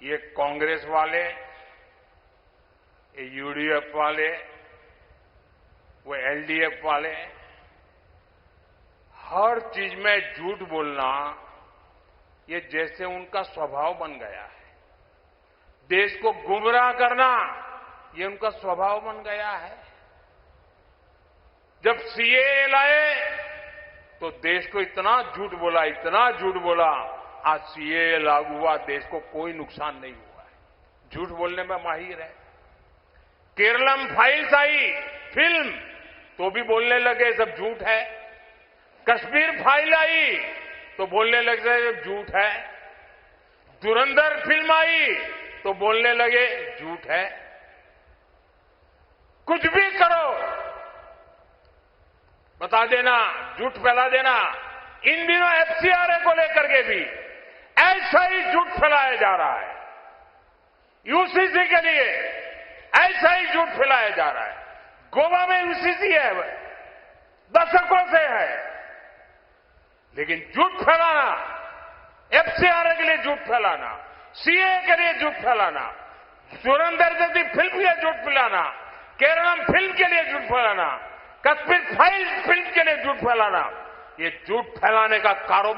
ये कांग्रेस वाले, ये यूडीएफ वाले, वो एलडीएफ वाले, हर चीज में झूठ बोलना ये जैसे उनका स्वभाव बन गया है। देश को गुमराह करना ये उनका स्वभाव बन गया है। जब सीएए लाए तो देश को इतना झूठ बोला, इतना झूठ बोला, आज सीएए लागू हुआ, देश को कोई नुकसान नहीं हुआ है। झूठ बोलने में माहिर है। केरलम फाइल्स आई फिल्म तो भी बोलने लगे सब झूठ है। कश्मीर फाइल आई तो बोलने लगे सब झूठ है। धुरंधर फिल्म आई तो बोलने लगे झूठ है। कुछ भी करो बता देना, झूठ फैला देना। इन दिनों एफसीआरए को लेकर के भी ऐसा ही झूठ फैलाया जा रहा है। यूसीसी के लिए ऐसा ही झूठ फैलाया जा रहा है। गोवा में यूसीसी है, दशकों से है, लेकिन झूठ फैलाना, एफसीआरए के लिए झूठ फैलाना, सीए के लिए झूठ फैलाना, धुरंधर जैसी फिल्म के लिए झूठ फैलाना, केरलम फिल्म के लिए झूठ फैलाना, कश्मीर फाइल फिल्म के लिए झूठ फैलाना, ये झूठ फैलाने का कारोबार